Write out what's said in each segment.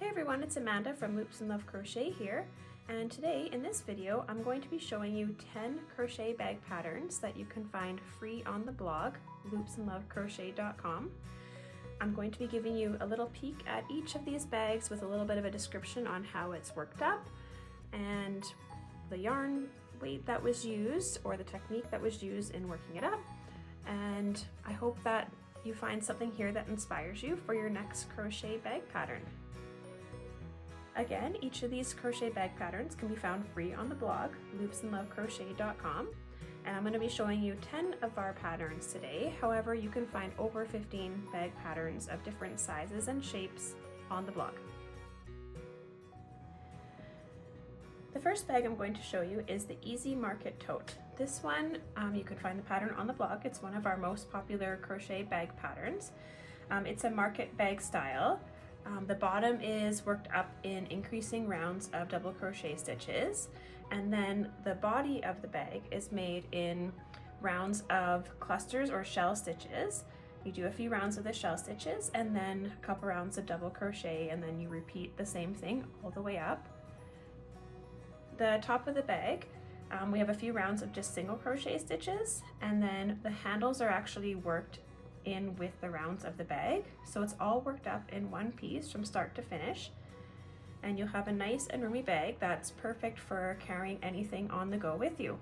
Hey everyone, it's Amanda from Loops and Love Crochet here, and today in this video I'm going to be showing you 10 crochet bag patterns that you can find free on the blog loopsandlovecrochet.com. I'm going to be giving you a little peek at each of these bags with a little bit of a description on how it's worked up and the yarn weight that was used or the technique that was used in working it up, and I hope that you find something here that inspires you for your next crochet bag pattern. Again, each of these crochet bag patterns can be found free on the blog, loopsandlovecrochet.com, and I'm going to be showing you 10 of our patterns today. However, you can find over 15 bag patterns of different sizes and shapes on the blog. The first bag I'm going to show you is the Easy Market Tote. This one, you can find the pattern on the blog. It's one of our most popular crochet bag patterns. It's a market bag style. The bottom is worked up in increasing rounds of double crochet stitches, and then the body of the bag is made in rounds of clusters or shell stitches. You do a few rounds of the shell stitches and then a couple rounds of double crochet, and then you repeat the same thing all the way up. The top of the bag, we have a few rounds of just single crochet stitches, and then the handles are actually worked in with the rounds of the bag, so it's all worked up in one piece from start to finish, and you'll have a nice and roomy bag that's perfect for carrying anything on the go with you.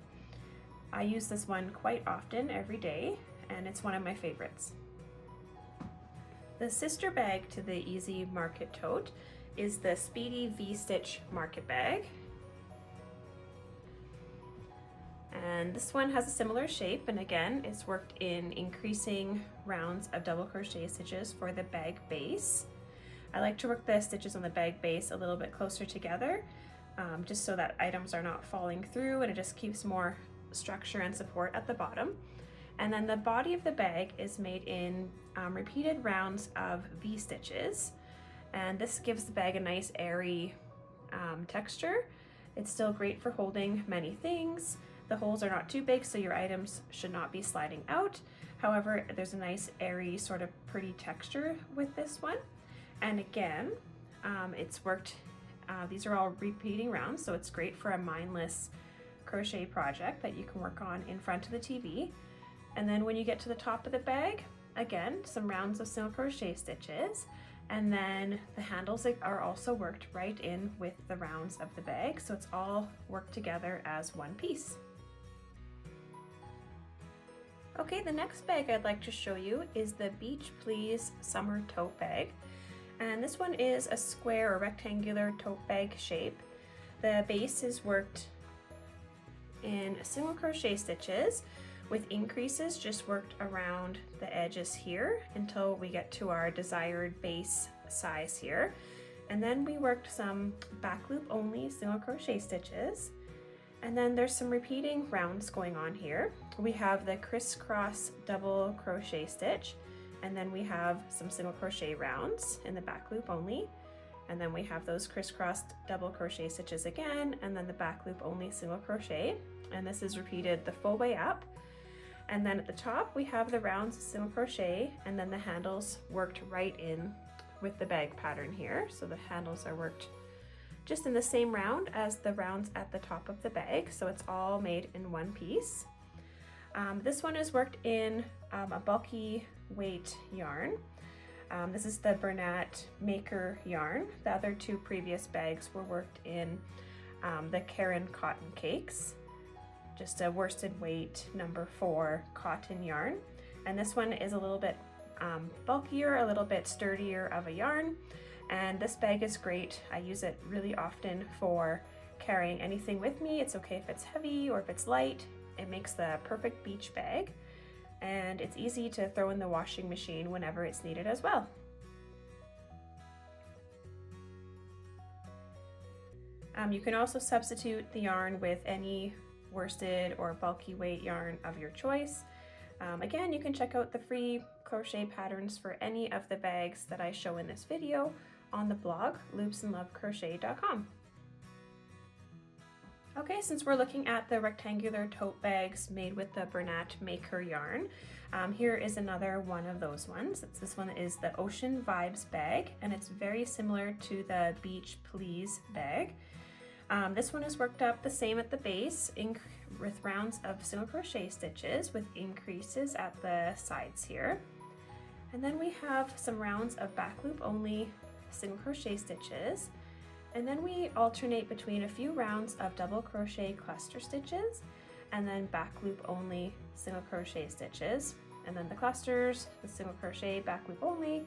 I use this one quite often every day, and it's one of my favorites. The sister bag to the Easy Market Tote is the Speedy V-Stitch Market Bag. And this one has a similar shape, and again, it's worked in increasing rounds of double crochet stitches for the bag base. I like to work the stitches on the bag base a little bit closer together, just so that items are not falling through, and it just keeps more structure and support at the bottom. And then the body of the bag is made in repeated rounds of V stitches, and this gives the bag a nice airy texture. It's still great for holding many things. The holes are not too big, so your items should not be sliding out. However, there's a nice airy sort of pretty texture with this one. And again, it's worked, these are all repeating rounds, so it's great for a mindless crochet project that you can work on in front of the TV. And then when you get to the top of the bag, again, some rounds of single crochet stitches, and then the handles are also worked right in with the rounds of the bag, so it's all worked together as one piece. Okay, the next bag I'd like to show you is the Beach Please Summer Tote Bag. And this one is a square or rectangular tote bag shape. The base is worked in single crochet stitches with increases just worked around the edges here until we get to our desired base size here. And then we worked some back loop only single crochet stitches. And then there's some repeating rounds going on here. We have the crisscross double crochet stitch, and then we have some single crochet rounds in the back loop only, and then we have those crisscrossed double crochet stitches again, and then the back loop only single crochet, and this is repeated the full way up. And then at the top we have the rounds of single crochet, and then the handles worked right in with the bag pattern here, so the handles are worked just in the same round as the rounds at the top of the bag, so it's all made in one piece. This one is worked in a bulky weight yarn. This is the Bernat Maker yarn. The other two previous bags were worked in the Karen Cotton Cakes, just a worsted weight number 4 cotton yarn. And this one is a little bit bulkier, a little bit sturdier of a yarn. And this bag is great. I use it really often for carrying anything with me. It's okay if it's heavy or if it's light. It makes the perfect beach bag, and it's easy to throw in the washing machine whenever it's needed as well. You can also substitute the yarn with any worsted or bulky weight yarn of your choice. Again, you can check out the free crochet patterns for any of the bags that I show in this video on the blog, loopsandlovecrochet.com. Okay, since we're looking at the rectangular tote bags made with the Bernat Maker yarn, Here is another one of those ones. This one is the Ocean Vibes bag, and it's very similar to the Beach Please bag. This one is worked up the same at the base with rounds of single crochet stitches with increases at the sides here. And then we have some rounds of back loop only single crochet stitches. And then we alternate between a few rounds of double crochet cluster stitches and then back loop only single crochet stitches, and then the clusters, the single crochet back loop only,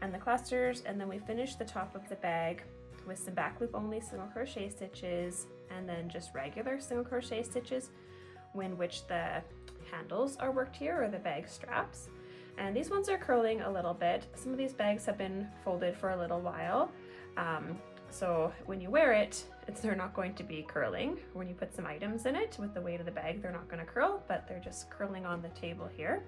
and the clusters, and then we finish the top of the bag with some back loop only single crochet stitches and then just regular single crochet stitches which the handles are worked here, or the bag straps. And these ones are curling a little bit. Some of these bags have been folded for a little while. So when you wear it, they're not going to be curling. When you put some items in it with the weight of the bag, they're not going to curl, but they're just curling on the table here.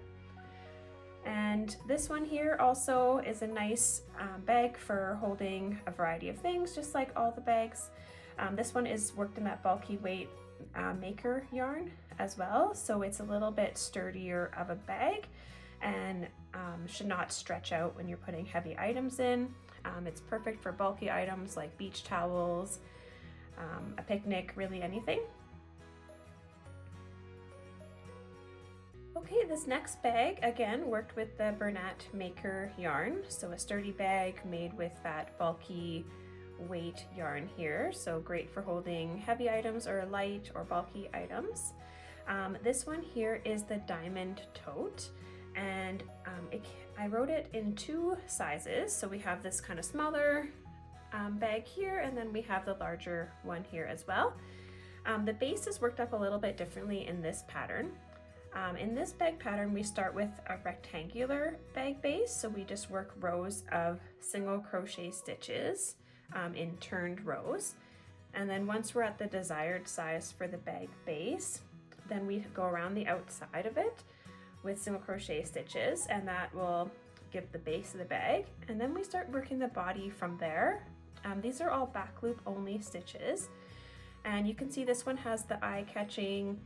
And this one here also is a nice bag for holding a variety of things, just like all the bags. This one is worked in that bulky weight maker yarn as well, so it's a little bit sturdier of a bag and should not stretch out when you're putting heavy items in. It's perfect for bulky items like beach towels, a picnic, really anything. Okay, this next bag again worked with the Bernat Maker yarn, so a sturdy bag made with that bulky weight yarn here, so great for holding heavy items or light or bulky items. This one here is the Diamond Tote, and I wrote it in two sizes, so we have this kind of smaller bag here, and then we have the larger one here as well. The base is worked up a little bit differently in this pattern. In this bag pattern, we start with a rectangular bag base, so we just work rows of single crochet stitches in turned rows. And then once we're at the desired size for the bag base, then we go around the outside of it with single crochet stitches, and that will give the base of the bag. And then we start working the body from there. These are all back loop only stitches, and you can see this one has the eye-catching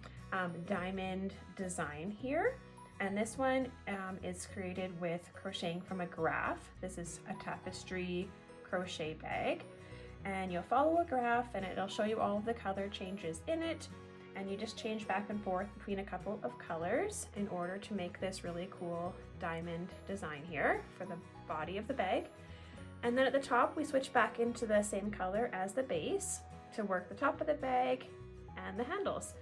diamond design here, and this one is created with crocheting from a graph. This is a tapestry crochet bag, and you'll follow a graph and it'll show you all of the color changes in it, and you just change back and forth between a couple of colors in order to make this really cool diamond design here for the body of the bag. And then at the top we switch back into the same color as the base to work the top of the bag and the handles.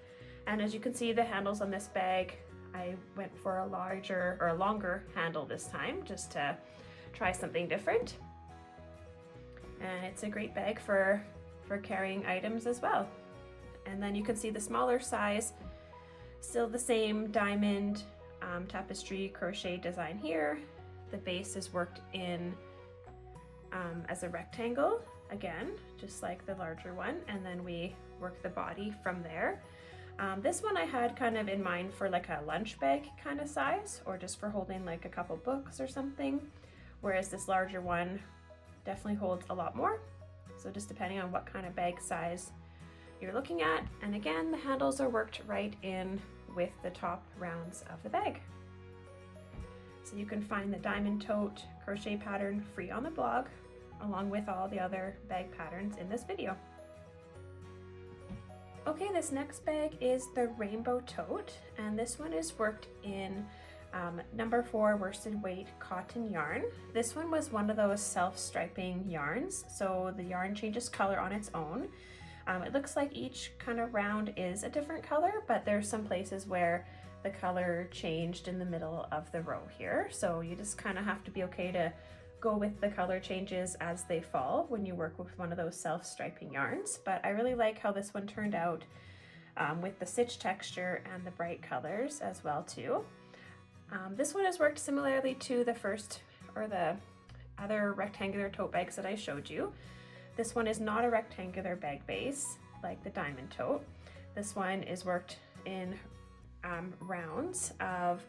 And as you can see, the handles on this bag, I went for a larger or a longer handle this time just to try something different. And it's a great bag for carrying items as well. And then you can see the smaller size, still the same diamond tapestry crochet design here. The base is worked in as a rectangle, again, just like the larger one, and then we work the body from there. This one I had kind of in mind for like a lunch bag kind of size, or just for holding like a couple books or something, whereas this larger one definitely holds a lot more. So just depending on what kind of bag size you're looking at. And again, the handles are worked right in with the top rounds of the bag. So you can find the Diamond Tote crochet pattern free on the blog, along with all the other bag patterns in this video. Okay, this next bag is the Rainbow Tote, and this one is worked in number 4 worsted weight cotton yarn. This one was one of those self-striping yarns, so the yarn changes color on its own. It looks like each kind of round is a different color, but there's some places where the color changed in the middle of the row here, so you just kind of have to be okay to go with the color changes as they fall when you work with one of those self-striping yarns. But I really like how this one turned out with the stitch texture and the bright colors as well too. This one has worked similarly to the first or the other rectangular tote bags that I showed you. This one is not a rectangular bag base like the Diamond Tote. This one is worked in rounds of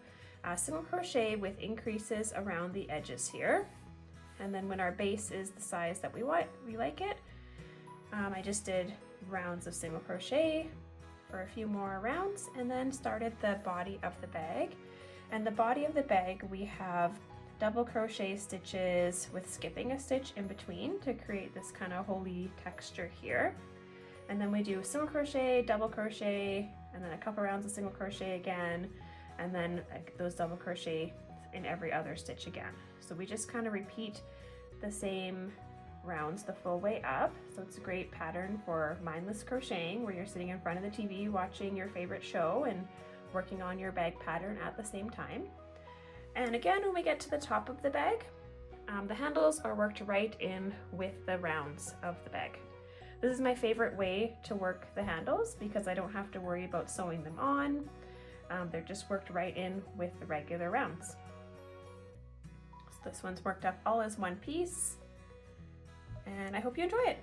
single crochet with increases around the edges here. And then when our base is the size that we like it, I just did rounds of single crochet for a few more rounds and then started the body of the bag. And the body of the bag, we have double crochet stitches with skipping a stitch in between to create this kind of holy texture here. And then we do single crochet, double crochet, and then a couple rounds of single crochet again, and then those double crochet in every other stitch again. So we just kind of repeat the same rounds the full way up. So it's a great pattern for mindless crocheting where you're sitting in front of the TV watching your favorite show and working on your bag pattern at the same time. And again, when we get to the top of the bag, the handles are worked right in with the rounds of the bag. This is my favorite way to work the handles because I don't have to worry about sewing them on. They're just worked right in with the regular rounds. So this one's worked up all as one piece, and I hope you enjoy it.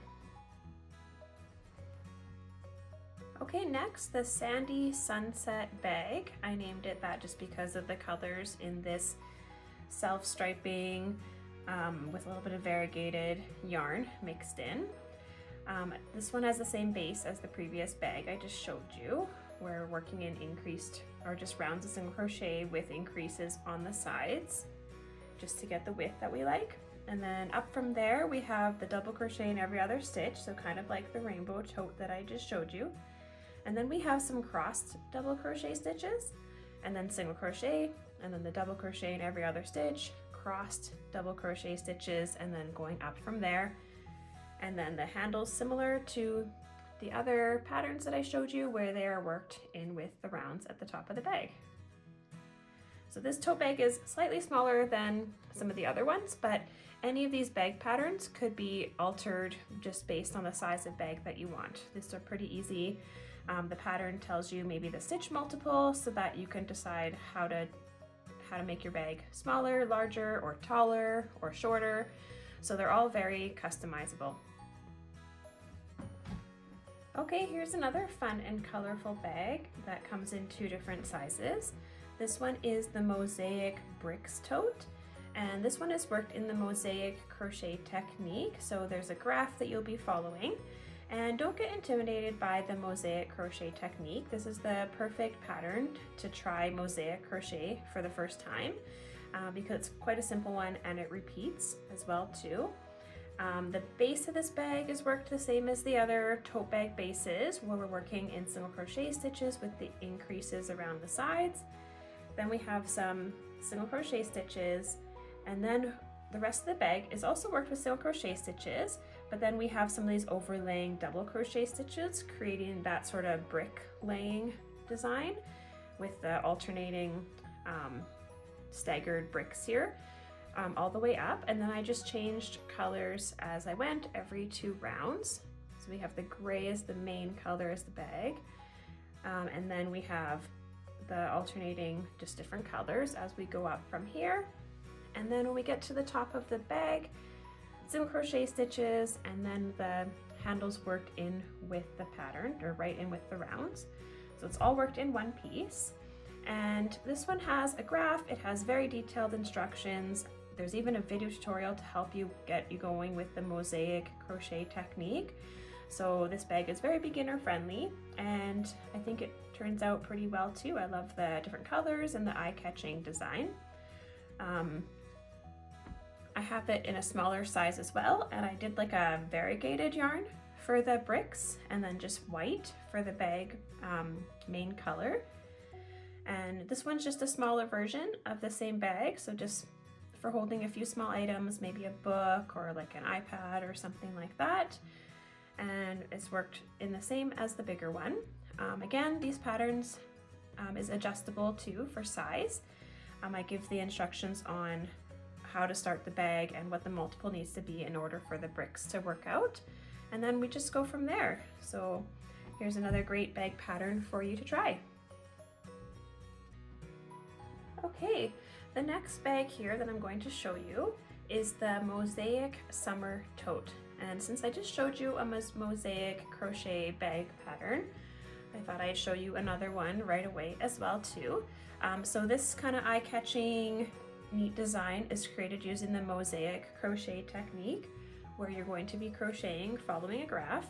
Okay, next, the Sandy Sunset bag. I named it that just because of the colors in this self-striping with a little bit of variegated yarn mixed in. This one has the same base as the previous bag I just showed you. We're working in increased or just rounds of single crochet with increases on the sides just to get the width that we like. And then up from there we have the double crochet in every other stitch, so kind of like the rainbow tote that I just showed you. And then we have some crossed double crochet stitches, and then single crochet, and then the double crochet in every other stitch, crossed double crochet stitches, and then going up from there. And then the handles similar to the other patterns that I showed you where they are worked in with the rounds at the top of the bag. So this tote bag is slightly smaller than some of the other ones, but any of these bag patterns could be altered just based on the size of bag that you want. These are pretty easy. The pattern tells you maybe the stitch multiple so that you can decide how to make your bag smaller, larger, or taller, or shorter. So they're all very customizable. Okay, here's another fun and colorful bag that comes in 2 different sizes. This one is the Mosaic Bricks Tote, and this one is worked in the Mosaic crochet technique. So there's a graph that you'll be following. And don't get intimidated by the mosaic crochet technique. This is the perfect pattern to try mosaic crochet for the first time because it's quite a simple one and it repeats as well too. The base of this bag is worked the same as the other tote bag bases where we're working in single crochet stitches with the increases around the sides. Then we have some single crochet stitches, and then the rest of the bag is also worked with single crochet stitches, but then we have some of these overlaying double crochet stitches, creating that sort of brick laying design with the alternating staggered bricks here all the way up. And then I just changed colors as I went every 2 rounds. So we have the gray as the main color as the bag, and then we have the alternating just different colors as we go up from here. And then when we get to the top of the bag, single crochet stitches, and then the handles worked in with the pattern, or right in with the rounds. So it's all worked in one piece. And this one has a graph, it has very detailed instructions. There's even a video tutorial to help you get you going with the mosaic crochet technique. So this bag is very beginner friendly, and I think it turns out pretty well too. I love the different colors and the eye-catching design. I have it in a smaller size as well, and I did like a variegated yarn for the bricks and then just white for the bag main color. And this one's just a smaller version of the same bag, so just for holding a few small items, maybe a book or like an iPad or something like that. And it's worked in the same as the bigger one. Again, these patterns is adjustable too for size. I give the instructions on how to start the bag and what the multiple needs to be in order for the bricks to work out. And then we just go from there. So here's another great bag pattern for you to try. Okay, the next bag here that I'm going to show you is the Mosaic Summer Tote. And since I just showed you a mosaic crochet bag pattern, I thought I'd show you another one right away as well too. So this kind of eye-catching neat design is created using the mosaic crochet technique, where you're going to be crocheting following a graph.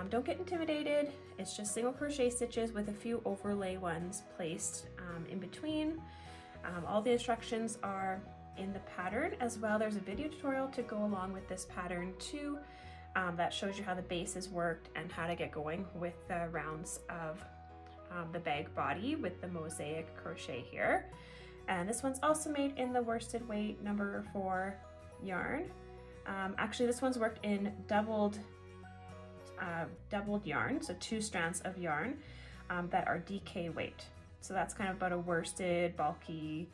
Don't get intimidated, it's just single crochet stitches with a few overlay ones placed in between. All the instructions are in the pattern as well. There's a video tutorial to go along with this pattern too, that shows you how the base is worked and how to get going with the rounds of the bag body with the Mosaic crochet here. And this one's also made in the worsted weight number 4 yarn. Actually, this one's worked in doubled yarn, so 2 strands of yarn that are DK weight. So that's kind of about a worsted, bulky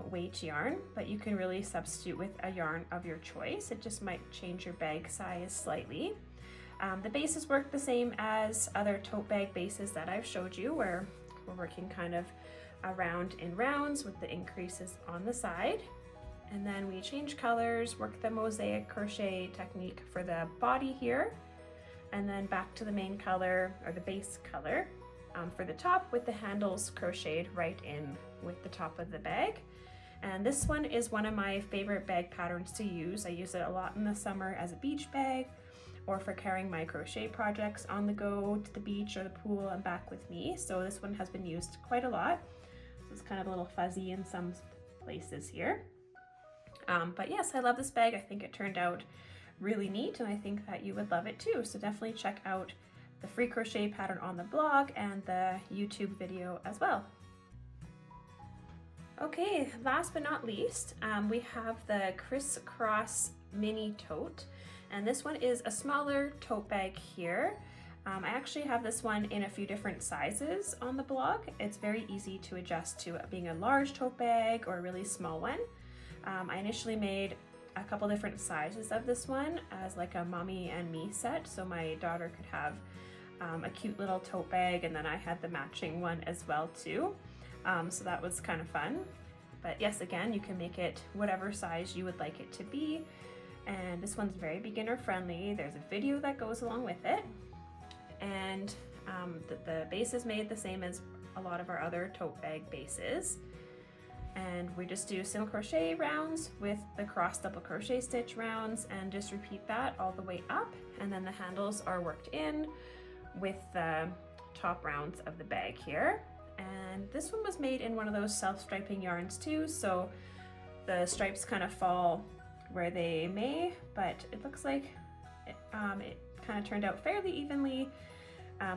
weight yarn, but you can really substitute with a yarn of your choice. It just might change your bag size slightly. The bases work the same as other tote bag bases that I've showed you, where we're working kind of around in rounds with the increases on the side. And then we change colors, work the Mosaic crochet technique for the body here, and then back to the main color or the base color for the top with the handles crocheted right in with the top of the bag. And this one is one of my favorite bag patterns to use. I use it a lot in the summer as a beach bag or for carrying my crochet projects on the go to the beach or the pool and back with me. So this one has been used quite a lot. So it's kind of a little fuzzy in some places here. But yes, I love this bag. I think it turned out really neat and I think that you would love it too. So definitely check out the free crochet pattern on the blog and the YouTube video as well. Okay, last but not least, we have the Criss Cross mini tote, and this one is a smaller tote bag here. I actually have this one in a few different sizes on the blog. It's very easy to adjust to being a large tote bag or a really small one. I initially made a couple different sizes of this one as like a mommy and me set, so my daughter could have a cute little tote bag, and then I had the matching one as well too. So that was kind of fun. But yes, again, you can make it whatever size you would like it to be. And this one's very beginner friendly. There's a video that goes along with it. And the base is made the same as a lot of our other tote bag bases. And we just do single crochet rounds with the cross double crochet stitch rounds and just repeat that all the way up. And then the handles are worked in with the top rounds of the bag here. And this one was made in one of those self-striping yarns too, so the stripes kind of fall where they may, but it looks like it kind of turned out fairly evenly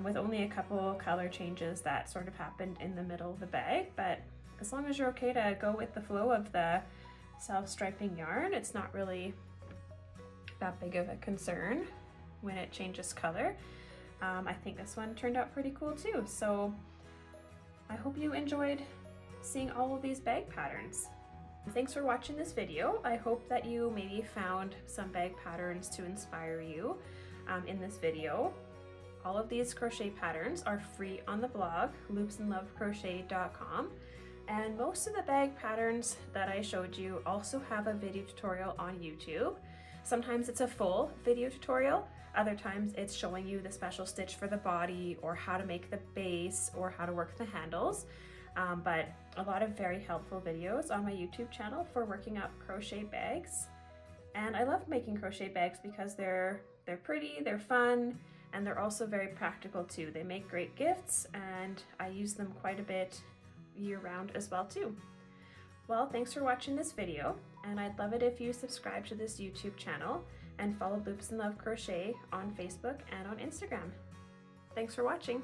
with only a couple color changes that sort of happened in the middle of the bag. But as long as you're okay to go with the flow of the self-striping yarn, it's not really that big of a concern when it changes color. I think this one turned out pretty cool too. So I hope you enjoyed seeing all of these bag patterns. Thanks for watching this video. I hope that you maybe found some bag patterns to inspire you in this video. All of these crochet patterns are free on the blog, loopsandlovecrochet.com. And most of the bag patterns that I showed you also have a video tutorial on YouTube. Sometimes it's a full video tutorial. Other times it's showing you the special stitch for the body or how to make the base or how to work the handles. But a lot of very helpful videos on my YouTube channel for working up crochet bags. And I love making crochet bags because they're pretty, they're fun, and they're also very practical too. They make great gifts and I use them quite a bit year-round as well too. Well, thanks for watching this video, and I'd love it if you subscribe to this YouTube channel and follow Loops and Love Crochet on Facebook and on Instagram. Thanks for watching.